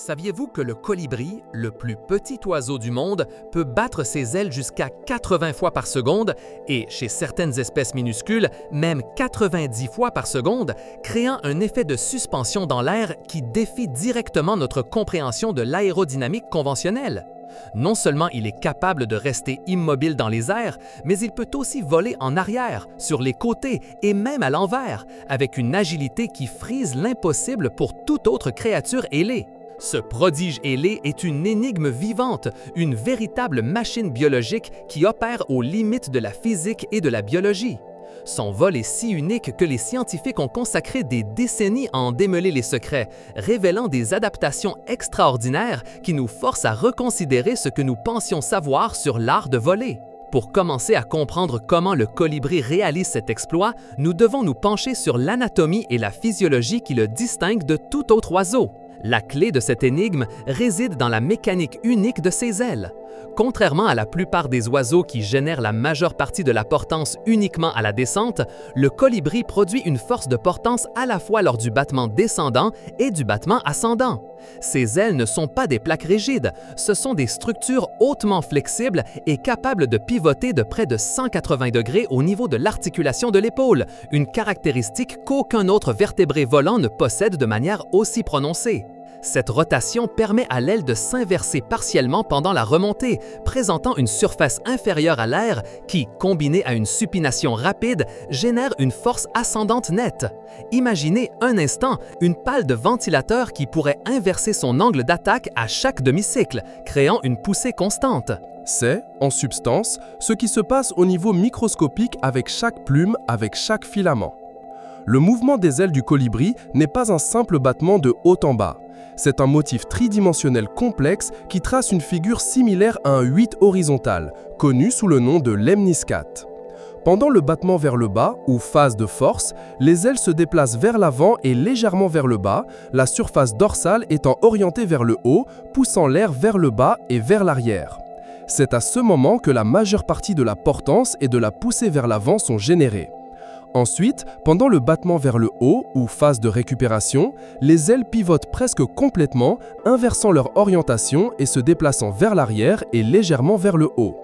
Saviez-vous que le colibri, le plus petit oiseau du monde, peut battre ses ailes jusqu'à 80 fois par seconde et, chez certaines espèces minuscules, même 90 fois par seconde, créant un effet de suspension dans l'air qui défie directement notre compréhension de l'aérodynamique conventionnelle? Non seulement il est capable de rester immobile dans les airs, mais il peut aussi voler en arrière, sur les côtés et même à l'envers, avec une agilité qui frise l'impossible pour toute autre créature ailée. Ce prodige ailé est une énigme vivante, une véritable machine biologique qui opère aux limites de la physique et de la biologie. Son vol est si unique que les scientifiques ont consacré des décennies à en démêler les secrets, révélant des adaptations extraordinaires qui nous forcent à reconsidérer ce que nous pensions savoir sur l'art de voler. Pour commencer à comprendre comment le colibri réalise cet exploit, nous devons nous pencher sur l'anatomie et la physiologie qui le distinguent de tout autre oiseau. La clé de cette énigme réside dans la mécanique unique de ses ailes. Contrairement à la plupart des oiseaux qui génèrent la majeure partie de la portance uniquement à la descente, le colibri produit une force de portance à la fois lors du battement descendant et du battement ascendant. Ses ailes ne sont pas des plaques rigides, ce sont des structures hautement flexibles et capables de pivoter de près de 180 degrés au niveau de l'articulation de l'épaule, une caractéristique qu'aucun autre vertébré volant ne possède de manière aussi prononcée. Cette rotation permet à l'aile de s'inverser partiellement pendant la remontée, présentant une surface inférieure à l'air qui, combinée à une supination rapide, génère une force ascendante nette. Imaginez un instant une pale de ventilateur qui pourrait inverser son angle d'attaque à chaque demi-cycle, créant une poussée constante. C'est, en substance, ce qui se passe au niveau microscopique avec chaque plume, avec chaque filament. Le mouvement des ailes du colibri n'est pas un simple battement de haut en bas. C'est un motif tridimensionnel complexe qui trace une figure similaire à un 8 horizontal, connu sous le nom de lemniscate. Pendant le battement vers le bas, ou phase de force, les ailes se déplacent vers l'avant et légèrement vers le bas, la surface dorsale étant orientée vers le haut, poussant l'air vers le bas et vers l'arrière. C'est à ce moment que la majeure partie de la portance et de la poussée vers l'avant sont générées. Ensuite, pendant le battement vers le haut, ou phase de récupération, les ailes pivotent presque complètement, inversant leur orientation et se déplaçant vers l'arrière et légèrement vers le haut.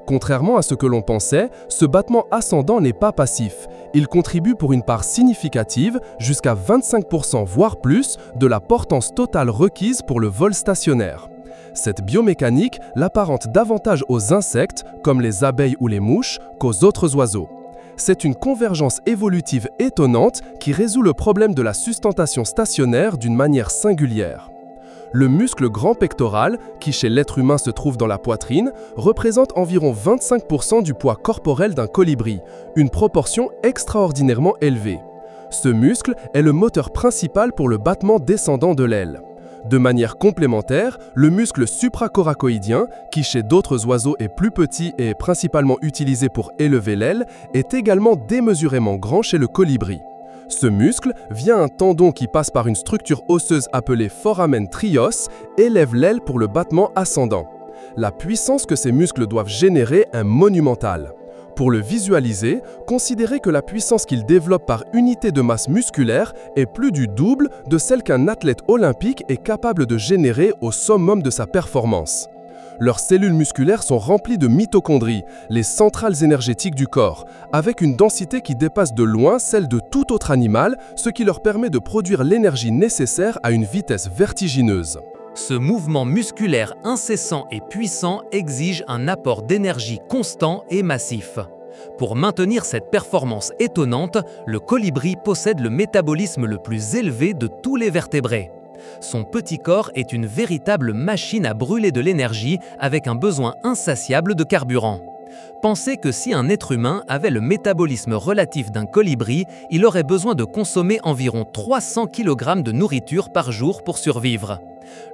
Contrairement à ce que l'on pensait, ce battement ascendant n'est pas passif. Il contribue pour une part significative, jusqu'à 25% voire plus, de la portance totale requise pour le vol stationnaire. Cette biomécanique l'apparente davantage aux insectes, comme les abeilles ou les mouches, qu'aux autres oiseaux. C'est une convergence évolutive étonnante qui résout le problème de la sustentation stationnaire d'une manière singulière. Le muscle grand pectoral, qui chez l'être humain se trouve dans la poitrine, représente environ 25% du poids corporel d'un colibri, une proportion extraordinairement élevée. Ce muscle est le moteur principal pour le battement descendant de l'aile. De manière complémentaire, le muscle supracoracoïdien, qui chez d'autres oiseaux est plus petit et principalement utilisé pour élever l'aile, est également démesurément grand chez le colibri. Ce muscle, via un tendon qui passe par une structure osseuse appelée foramen trios, élève l'aile pour le battement ascendant. La puissance que ces muscles doivent générer est monumentale. Pour le visualiser, considérez que la puissance qu'ils développent par unité de masse musculaire est plus du double de celle qu'un athlète olympique est capable de générer au summum de sa performance. Leurs cellules musculaires sont remplies de mitochondries, les centrales énergétiques du corps, avec une densité qui dépasse de loin celle de tout autre animal, ce qui leur permet de produire l'énergie nécessaire à une vitesse vertigineuse. Ce mouvement musculaire incessant et puissant exige un apport d'énergie constant et massif. Pour maintenir cette performance étonnante, le colibri possède le métabolisme le plus élevé de tous les vertébrés. Son petit corps est une véritable machine à brûler de l'énergie avec un besoin insatiable de carburant. Pensez que si un être humain avait le métabolisme relatif d'un colibri, il aurait besoin de consommer environ 300 kg de nourriture par jour pour survivre.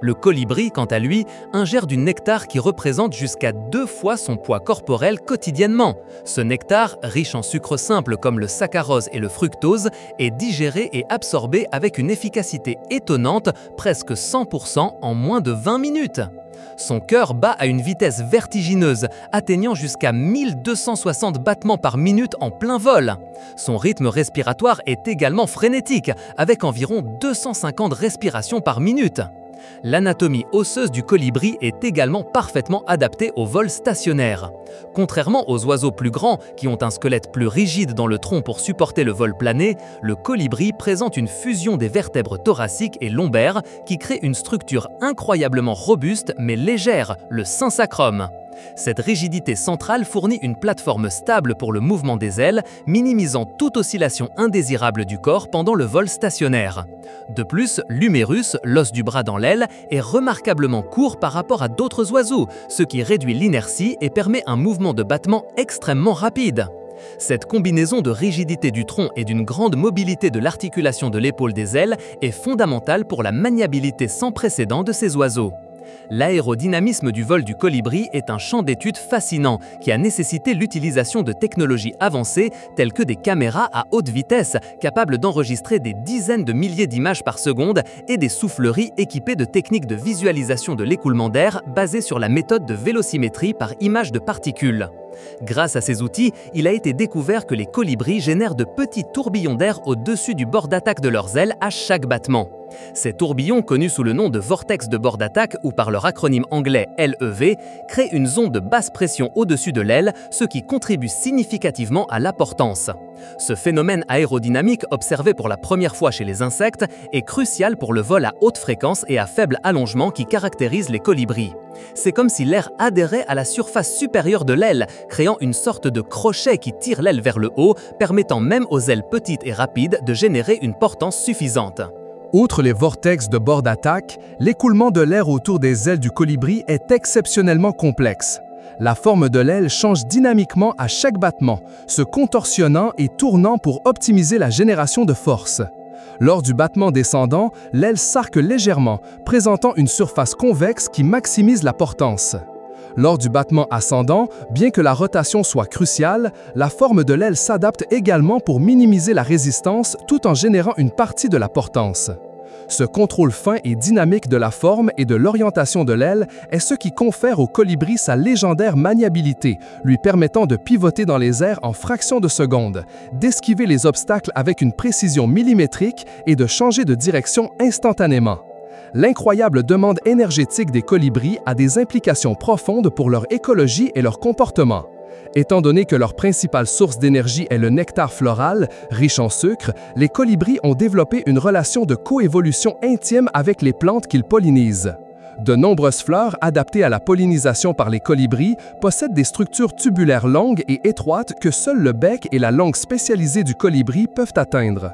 Le colibri, quant à lui, ingère du nectar qui représente jusqu'à 2 fois son poids corporel quotidiennement. Ce nectar, riche en sucres simples comme le saccharose et le fructose, est digéré et absorbé avec une efficacité étonnante, presque 100% en moins de 20 minutes. Son cœur bat à une vitesse vertigineuse, atteignant jusqu'à 1260 battements par minute en plein vol. Son rythme respiratoire est également frénétique, avec environ 250 respirations par minute. L'anatomie osseuse du colibri est également parfaitement adaptée au vol stationnaire. Contrairement aux oiseaux plus grands qui ont un squelette plus rigide dans le tronc pour supporter le vol plané, le colibri présente une fusion des vertèbres thoraciques et lombaires qui crée une structure incroyablement robuste mais légère, le sein sacrum. Cette rigidité centrale fournit une plateforme stable pour le mouvement des ailes, minimisant toute oscillation indésirable du corps pendant le vol stationnaire. De plus, l'humérus, l'os du bras dans l'aile, est remarquablement court par rapport à d'autres oiseaux, ce qui réduit l'inertie et permet un mouvement de battement extrêmement rapide. Cette combinaison de rigidité du tronc et d'une grande mobilité de l'articulation de l'épaule des ailes est fondamentale pour la maniabilité sans précédent de ces oiseaux. L'aérodynamisme du vol du colibri est un champ d'étude fascinant qui a nécessité l'utilisation de technologies avancées telles que des caméras à haute vitesse capables d'enregistrer des dizaines de milliers d'images par seconde et des souffleries équipées de techniques de visualisation de l'écoulement d'air basées sur la méthode de vélocimétrie par image de particules. Grâce à ces outils, il a été découvert que les colibris génèrent de petits tourbillons d'air au-dessus du bord d'attaque de leurs ailes à chaque battement. Ces tourbillons, connus sous le nom de vortex de bord d'attaque ou par leur acronyme anglais LEV, créent une zone de basse pression au-dessus de l'aile, ce qui contribue significativement à la portance. Ce phénomène aérodynamique, observé pour la première fois chez les insectes, est crucial pour le vol à haute fréquence et à faible allongement qui caractérise les colibris. C'est comme si l'air adhérait à la surface supérieure de l'aile, créant une sorte de crochet qui tire l'aile vers le haut, permettant même aux ailes petites et rapides de générer une portance suffisante. Outre les vortex de bord d'attaque, l'écoulement de l'air autour des ailes du colibri est exceptionnellement complexe. La forme de l'aile change dynamiquement à chaque battement, se contorsionnant et tournant pour optimiser la génération de force. Lors du battement descendant, l'aile s'arque légèrement, présentant une surface convexe qui maximise la portance. Lors du battement ascendant, bien que la rotation soit cruciale, la forme de l'aile s'adapte également pour minimiser la résistance tout en générant une partie de la portance. Ce contrôle fin et dynamique de la forme et de l'orientation de l'aile est ce qui confère au colibri sa légendaire maniabilité, lui permettant de pivoter dans les airs en fractions de seconde, d'esquiver les obstacles avec une précision millimétrique et de changer de direction instantanément. L'incroyable demande énergétique des colibris a des implications profondes pour leur écologie et leur comportement. Étant donné que leur principale source d'énergie est le nectar floral, riche en sucre, les colibris ont développé une relation de coévolution intime avec les plantes qu'ils pollinisent. De nombreuses fleurs adaptées à la pollinisation par les colibris possèdent des structures tubulaires longues et étroites que seul le bec et la langue spécialisée du colibri peuvent atteindre.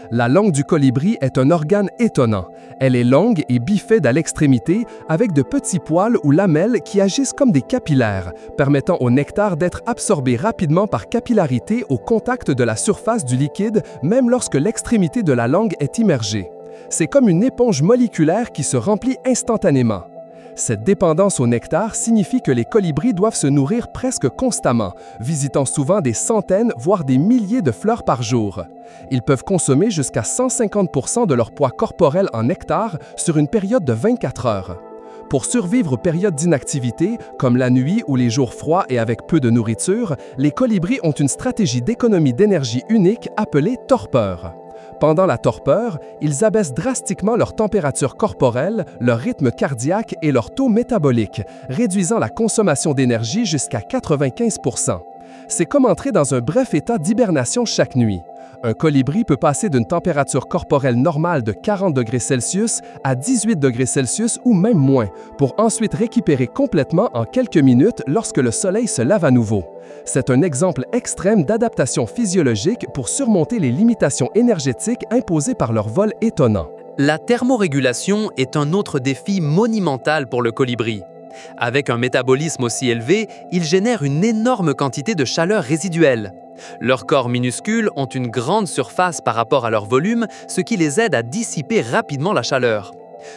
La langue du colibri est un organe étonnant. Elle est longue et bifide à l'extrémité, avec de petits poils ou lamelles qui agissent comme des capillaires, permettant au nectar d'être absorbé rapidement par capillarité au contact de la surface du liquide, même lorsque l'extrémité de la langue est immergée. C'est comme une éponge moléculaire qui se remplit instantanément. Cette dépendance au nectar signifie que les colibris doivent se nourrir presque constamment, visitant souvent des centaines, voire des milliers de fleurs par jour. Ils peuvent consommer jusqu'à 150% de leur poids corporel en nectar sur une période de 24 heures. Pour survivre aux périodes d'inactivité, comme la nuit ou les jours froids et avec peu de nourriture, les colibris ont une stratégie d'économie d'énergie unique appelée torpeur. Pendant la torpeur, ils abaissent drastiquement leur température corporelle, leur rythme cardiaque et leur taux métabolique, réduisant la consommation d'énergie jusqu'à 95%. C'est comme entrer dans un bref état d'hibernation chaque nuit. Un colibri peut passer d'une température corporelle normale de 40 degrés Celsius à 18 degrés Celsius ou même moins, pour ensuite récupérer complètement en quelques minutes lorsque le soleil se lève à nouveau. C'est un exemple extrême d'adaptation physiologique pour surmonter les limitations énergétiques imposées par leur vol étonnant. La thermorégulation est un autre défi monumental pour le colibri. Avec un métabolisme aussi élevé, ils génèrent une énorme quantité de chaleur résiduelle. Leurs corps minuscules ont une grande surface par rapport à leur volume, ce qui les aide à dissiper rapidement la chaleur.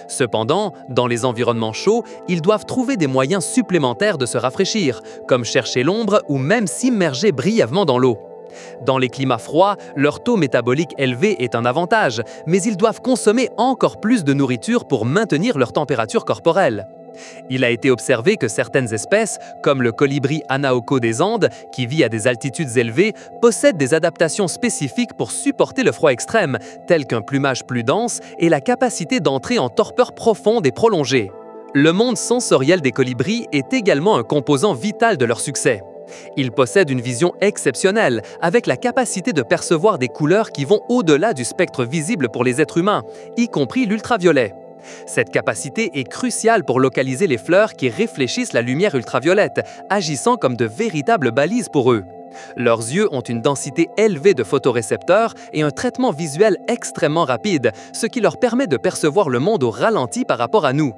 Cependant, dans les environnements chauds, ils doivent trouver des moyens supplémentaires de se rafraîchir, comme chercher l'ombre ou même s'immerger brièvement dans l'eau. Dans les climats froids, leur taux métabolique élevé est un avantage, mais ils doivent consommer encore plus de nourriture pour maintenir leur température corporelle. Il a été observé que certaines espèces, comme le colibri anaoko des Andes, qui vit à des altitudes élevées, possèdent des adaptations spécifiques pour supporter le froid extrême, telles qu'un plumage plus dense et la capacité d'entrer en torpeur profonde et prolongée. Le monde sensoriel des colibris est également un composant vital de leur succès. Ils possèdent une vision exceptionnelle, avec la capacité de percevoir des couleurs qui vont au-delà du spectre visible pour les êtres humains, y compris l'ultraviolet. Cette capacité est cruciale pour localiser les fleurs qui réfléchissent la lumière ultraviolette, agissant comme de véritables balises pour eux. Leurs yeux ont une densité élevée de photorécepteurs et un traitement visuel extrêmement rapide, ce qui leur permet de percevoir le monde au ralenti par rapport à nous.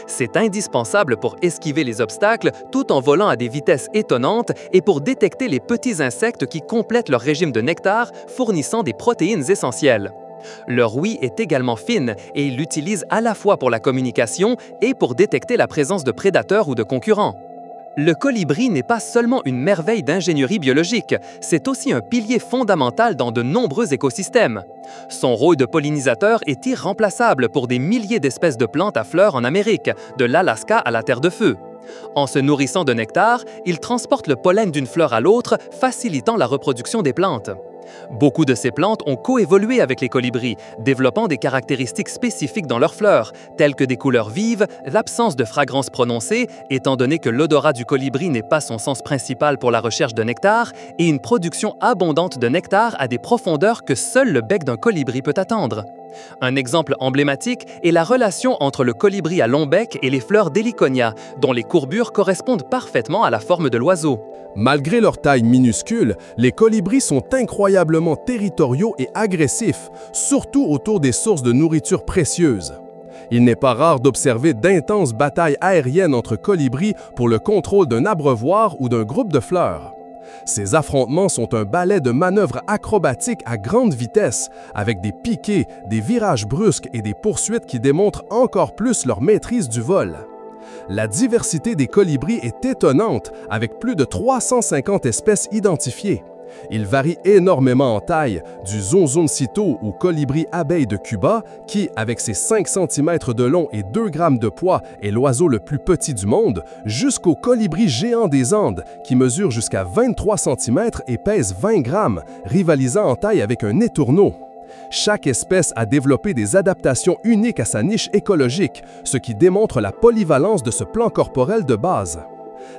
C'est indispensable pour esquiver les obstacles tout en volant à des vitesses étonnantes et pour détecter les petits insectes qui complètent leur régime de nectar, fournissant des protéines essentielles. Leur ouïe est également fine et ils l'utilisent à la fois pour la communication et pour détecter la présence de prédateurs ou de concurrents. Le colibri n'est pas seulement une merveille d'ingénierie biologique, c'est aussi un pilier fondamental dans de nombreux écosystèmes. Son rôle de pollinisateur est irremplaçable pour des milliers d'espèces de plantes à fleurs en Amérique, de l'Alaska à la Terre de Feu. En se nourrissant de nectar, il transporte le pollen d'une fleur à l'autre, facilitant la reproduction des plantes. Beaucoup de ces plantes ont coévolué avec les colibris, développant des caractéristiques spécifiques dans leurs fleurs, telles que des couleurs vives, l'absence de fragrance prononcée, étant donné que l'odorat du colibri n'est pas son sens principal pour la recherche de nectar, et une production abondante de nectar à des profondeurs que seul le bec d'un colibri peut atteindre. Un exemple emblématique est la relation entre le colibri à long bec et les fleurs d'Heliconia, dont les courbures correspondent parfaitement à la forme de l'oiseau. Malgré leur taille minuscule, les colibris sont incroyablement territoriaux et agressifs, surtout autour des sources de nourriture précieuses. Il n'est pas rare d'observer d'intenses batailles aériennes entre colibris pour le contrôle d'un abreuvoir ou d'un groupe de fleurs. Ces affrontements sont un ballet de manœuvres acrobatiques à grande vitesse, avec des piquets, des virages brusques et des poursuites qui démontrent encore plus leur maîtrise du vol. La diversité des colibris est étonnante, avec plus de 350 espèces identifiées. Ils varient énormément en taille, du zonzoncito ou colibri abeille de Cuba, qui, avec ses 5 cm de long et 2 grammes de poids, est l'oiseau le plus petit du monde, jusqu'au colibri géant des Andes, qui mesure jusqu'à 23 cm et pèse 20 grammes, rivalisant en taille avec un étourneau. Chaque espèce a développé des adaptations uniques à sa niche écologique, ce qui démontre la polyvalence de ce plan corporel de base.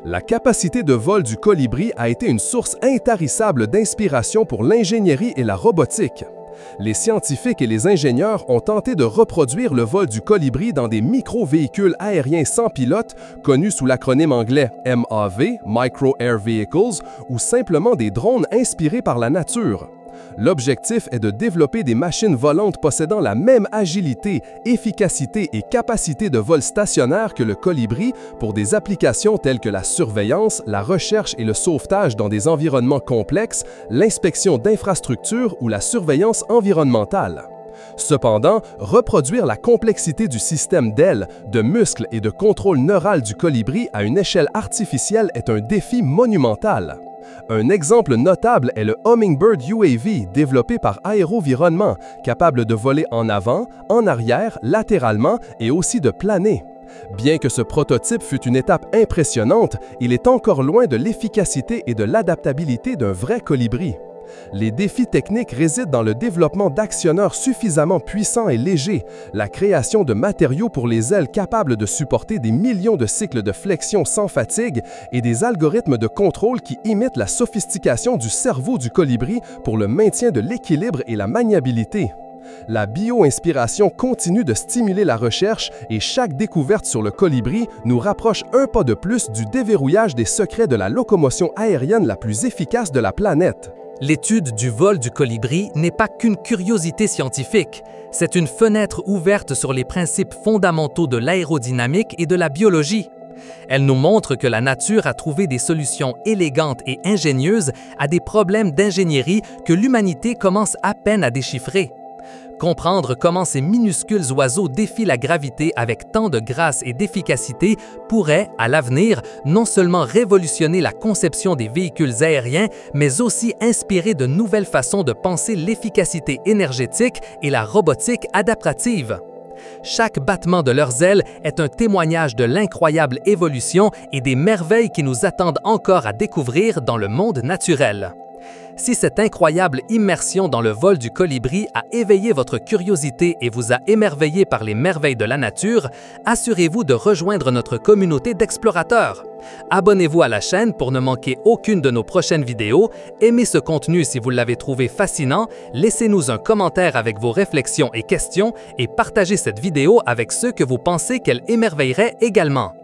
La capacité de vol du colibri a été une source intarissable d'inspiration pour l'ingénierie et la robotique. Les scientifiques et les ingénieurs ont tenté de reproduire le vol du colibri dans des micro-véhicules aériens sans pilote, connus sous l'acronyme anglais MAV, Micro Air Vehicles, ou simplement des drones inspirés par la nature. L'objectif est de développer des machines volantes possédant la même agilité, efficacité et capacité de vol stationnaire que le colibri pour des applications telles que la surveillance, la recherche et le sauvetage dans des environnements complexes, l'inspection d'infrastructures ou la surveillance environnementale. Cependant, reproduire la complexité du système d'ailes, de muscles et de contrôle neural du colibri à une échelle artificielle est un défi monumental. Un exemple notable est le Hummingbird UAV développé par Aérovironnement, capable de voler en avant, en arrière, latéralement et aussi de planer. Bien que ce prototype fût une étape impressionnante, il est encore loin de l'efficacité et de l'adaptabilité d'un vrai colibri. Les défis techniques résident dans le développement d'actionneurs suffisamment puissants et légers, la création de matériaux pour les ailes capables de supporter des millions de cycles de flexion sans fatigue et des algorithmes de contrôle qui imitent la sophistication du cerveau du colibri pour le maintien de l'équilibre et la maniabilité. La bio-inspiration continue de stimuler la recherche et chaque découverte sur le colibri nous rapproche un pas de plus du déverrouillage des secrets de la locomotion aérienne la plus efficace de la planète. L'étude du vol du colibri n'est pas qu'une curiosité scientifique, c'est une fenêtre ouverte sur les principes fondamentaux de l'aérodynamique et de la biologie. Elle nous montre que la nature a trouvé des solutions élégantes et ingénieuses à des problèmes d'ingénierie que l'humanité commence à peine à déchiffrer. Comprendre comment ces minuscules oiseaux défient la gravité avec tant de grâce et d'efficacité pourrait, à l'avenir, non seulement révolutionner la conception des véhicules aériens, mais aussi inspirer de nouvelles façons de penser l'efficacité énergétique et la robotique adaptative. Chaque battement de leurs ailes est un témoignage de l'incroyable évolution et des merveilles qui nous attendent encore à découvrir dans le monde naturel. Si cette incroyable immersion dans le vol du colibri a éveillé votre curiosité et vous a émerveillé par les merveilles de la nature, assurez-vous de rejoindre notre communauté d'explorateurs. Abonnez-vous à la chaîne pour ne manquer aucune de nos prochaines vidéos, aimez ce contenu si vous l'avez trouvé fascinant, laissez-nous un commentaire avec vos réflexions et questions et partagez cette vidéo avec ceux que vous pensez qu'elle émerveillerait également.